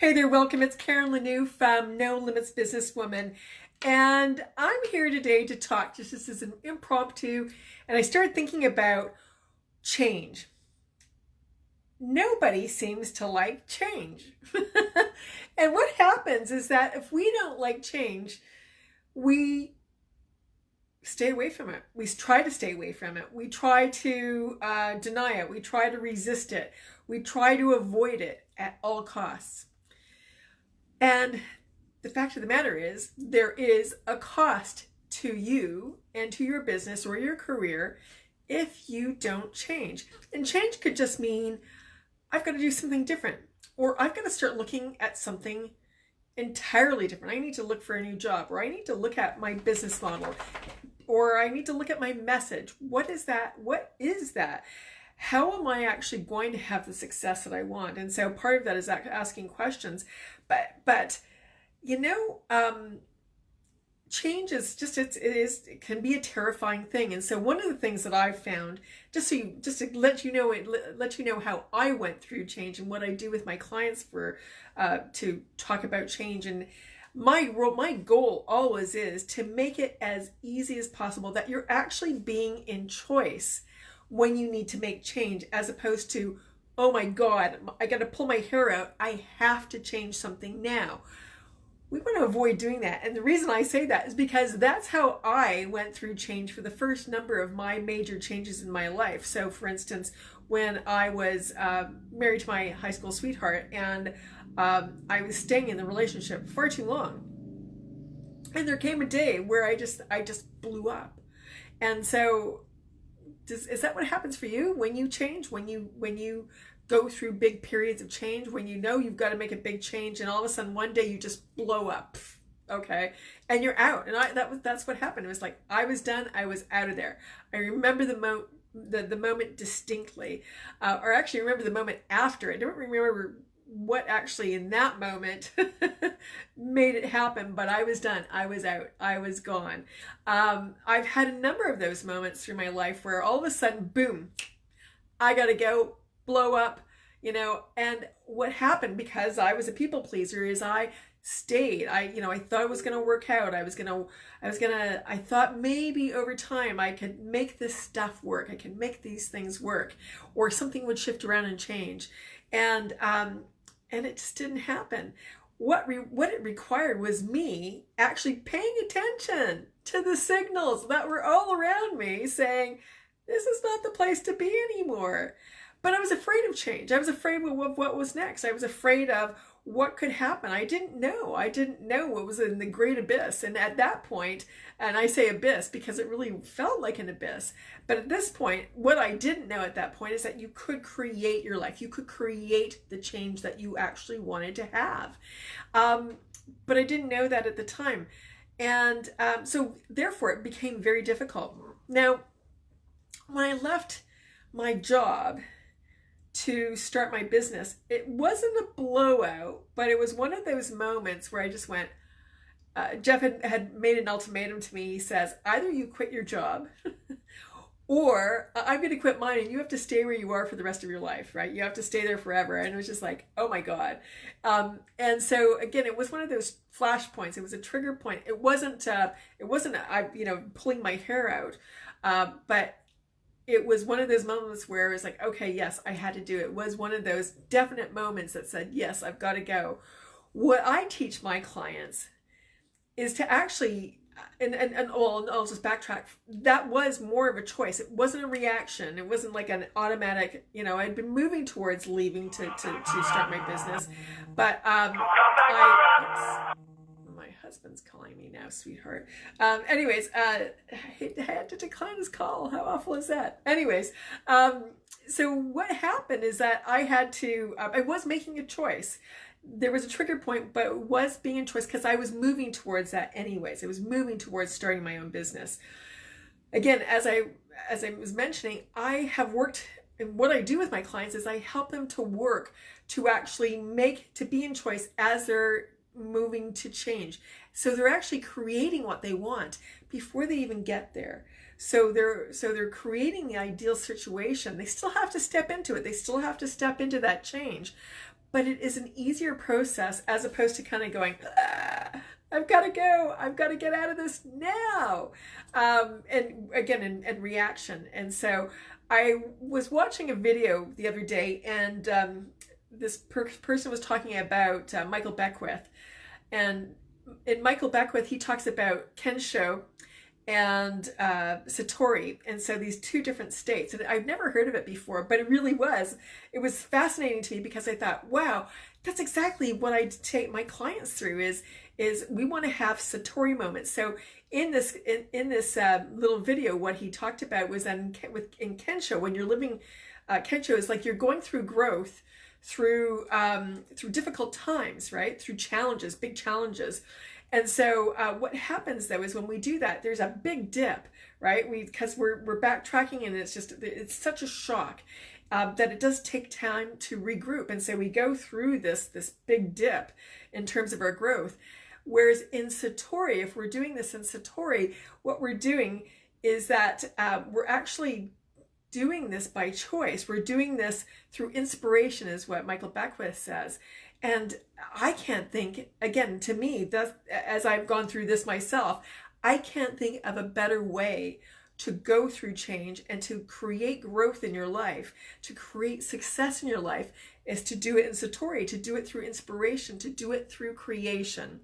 Hey there, welcome. It's Karen Lanou from No Limits Businesswoman. And I'm here today to talk just as an impromptu. And I started thinking about change. Nobody seems to like change. And what happens is that if we don't like change, we stay away from it. We try to stay away from it. We try to deny it. We try to resist it. We try to avoid it at all costs. And the fact of the matter is, there is a cost to you and to your business or your career if you don't change. And change could just mean, I've got to do something different, or I've got to start looking at something entirely different. I need to look for a new job, or I need to look at my business model, or I need to look at my message. What is that? What is that? How am I actually going to have the success that I want? And so part of that is asking questions. But change is just it can be a terrifying thing. And so one of the things that I've found, just to let you know how I went through change and what I do with my clients to talk about change. And my goal always is to make it as easy as possible, that you're actually being in choice when you need to make change, as opposed to, oh my God, I got to pull my hair out. I have to change something now. We want to avoid doing that. And the reason I say that is because that's how I went through change for the first number of my major changes in my life. So for instance, when I was married to my high school sweetheart, and I was staying in the relationship far too long. And there came a day where I just blew up. And so is that what happens for you when you change, when you go through big periods of change, when you know you've got to make a big change, and all of a sudden one day you just blow up, okay, and you're out? And that's what happened. It was like I was done. I was out of there. I remember the moment distinctly, or actually remember the moment after. I don't remember what actually in that moment made it happen, but I was done. I was out. I was gone. I've had a number of those moments through my life where all of a sudden, boom, I gotta go, blow up, and what happened, because I was a people pleaser, is I stayed. I thought it was going to work out. I thought maybe over time I could make this stuff work. I could make these things work, or something would shift around and change. And it just didn't happen. What it required was me actually paying attention to the signals that were all around me saying, this is not the place to be anymore. But I was afraid of change. I was afraid of what was next. I was afraid of what could happen. I didn't know what was in the great abyss. And at that point, and I say abyss because it really felt like an abyss, but at this point, what I didn't know at that point is that you could create your life. You could create the change that you actually wanted to have. But I didn't know that at the time. And so therefore, it became very difficult. Now, when I left my job to start my business, it wasn't a blowout, but it was one of those moments where I just went, Jeff had made an ultimatum to me. He says, either you quit your job or I'm going to quit mine, and you have to stay where you are for the rest of your life, right? You have to stay there forever. And it was just like, oh my God. And so again, it was one of those flash points. It was a trigger point. It wasn't pulling my hair out, but it was one of those moments where it was like, okay, yes, I had to do it. It was one of those definite moments that said, yes, I've got to go. What I teach my clients is to actually, and I'll just backtrack. That was more of a choice. It wasn't a reaction. It wasn't like an automatic, I'd been moving towards leaving to start my business. But my husband's calling me now, sweetheart. Anyways, I had to decline his call. How awful is that? Anyways, so what happened is that I was making a choice. There was a trigger point, but it was being a choice because I was moving towards that anyways. I was moving towards starting my own business. Again, as I was mentioning, I have worked, and what I do with my clients is I help them to work to actually be in choice as they're moving to change. So they're actually creating what they want before they even get there. So they're creating the ideal situation. They still have to step into it. They still have to step into that change. but it is an easier process as opposed to kind of going, I've got to go, I've got to get out of this now. And again, in reaction. And so I was watching a video the other day, and this person was talking about Michael Beckwith. And in Michael Beckwith, he talks about Kensho and Satori, and so these two different states, and I've never heard of it before, but it was fascinating to me, because I thought, wow, that's exactly what I take my clients through, is we want to have Satori moments. So in this little video, what he talked about was in Kensho, when you're living Kensho is like you're going through growth, through difficult times, right, through challenges, big challenges. And so what happens though is when we do that, there's a big dip, right? Because we're backtracking, and it's such a shock that it does take time to regroup. And so we go through this big dip in terms of our growth. Whereas in Satori, if we're doing this in Satori, what we're doing is that we're actually doing this by choice. We're doing this through inspiration, is what Michael Beckwith says. And I can't think, again, to me, as I've gone through this myself, I can't think of a better way to go through change and to create growth in your life, to create success in your life, is to do it in Satori, to do it through inspiration, to do it through creation.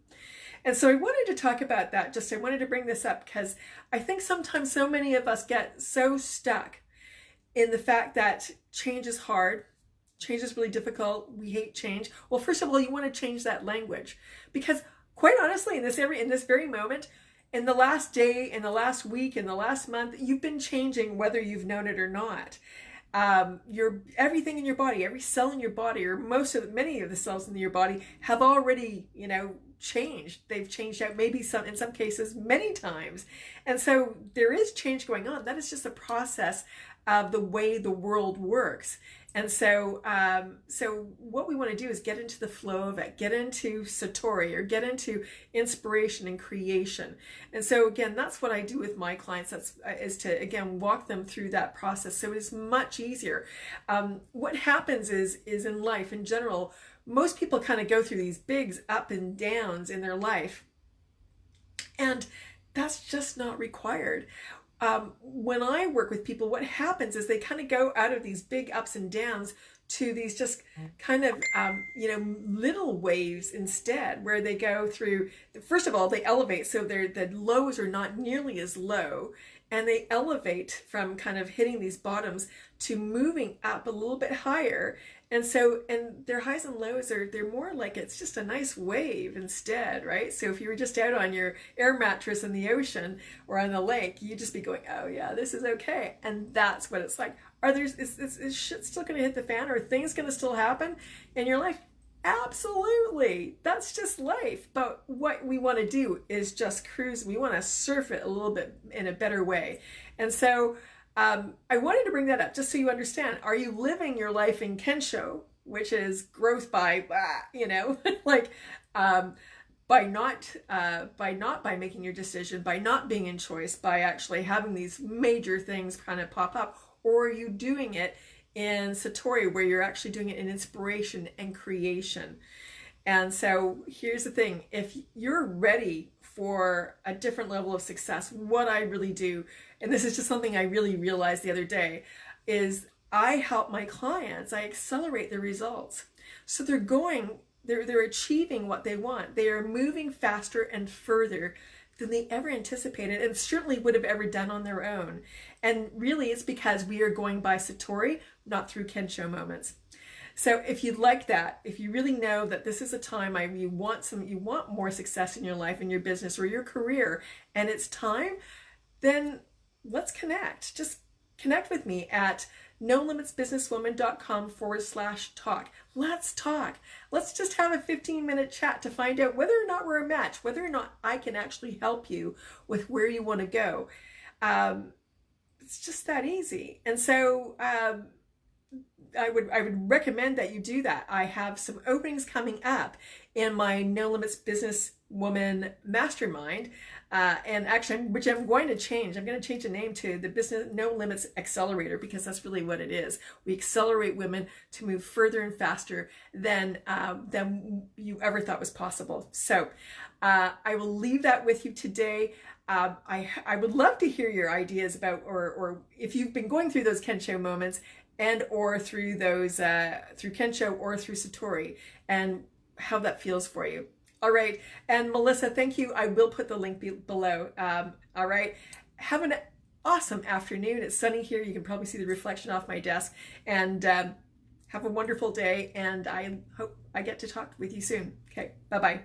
And so I wanted to talk about that. I wanted to bring this up because I think sometimes so many of us get so stuck in the fact that change is hard. Change is really difficult. We hate change. Well, first of all, you want to change that language, because quite honestly, in this very moment, in the last day, in the last week, in the last month, you've been changing whether you've known it or not. Everything in your body, every cell in your body, or many of the cells in your body have already, changed. They've changed out, maybe in some cases many times. And so there is change going on. That is just a process of the way the world works. And so what we want to do is get into the flow of it, get into Satori, or get into inspiration and creation. And so again, that's what I do with my clients. Is to, again, walk them through that process. So it is much easier. What happens is in life in general, most people kind of go through these big up and downs in their life. And that's just not required. When I work with people, what happens is they kind of go out of these big ups and downs to these just kind of, little waves instead, where they go through, first of all, they elevate. So the lows are not nearly as low, and they elevate from kind of hitting these bottoms to moving up a little bit higher. And their highs and lows they're more like, it's just a nice wave instead, right? So if you were just out on your air mattress in the ocean or on the lake, you'd just be going, oh yeah, this is okay. And that's what it's like. Is shit still going to hit the fan? Are things going to still happen in your life? Absolutely. That's just life. But what we want to do is just cruise. We want to surf it a little bit in a better way. And so I wanted to bring that up just so you understand. Are you living your life in Kensho, which is growth by, by making your decision, by not being in choice, by actually having these major things kind of pop up? Or are you doing it in Satori, where you're actually doing it in inspiration and creation? And so here's the thing. If you're ready for a different level of success, what I really do, and this is just something I really realized the other day, is I help my clients, I accelerate their results. So they're achieving what they want. They are moving faster and further than they ever anticipated, and certainly would have ever done on their own. And really it's because we are going by Satori, not through Kensho moments. So if you'd like that, if you really know that this is a time you want more success in your life, in your business, or your career, and it's time, then let's connect. Just connect with me at nolimitsbusinesswoman.com/talk. Let's talk. Let's just have a 15-minute chat to find out whether or not we're a match, whether or not I can actually help you with where you want to go. It's just that easy. And so I would recommend that you do that. I have some openings coming up in my No Limits Business Woman Mastermind, and actually, which I'm going to change. I'm going to change the name to the Business No Limits Accelerator, because that's really what it is. We accelerate women to move further and faster than you ever thought was possible. So I will leave that with you today. I would love to hear your ideas about, or if you've been going through those Kensho moments, and or through those through Kensho or through Satori, and how that feels for you. All right, and Melissa, thank you. I will put the link below. All right, have an awesome afternoon. It's sunny here. You can probably see the reflection off my desk, and have a wonderful day. And I hope I get to talk with you soon. Okay, bye bye.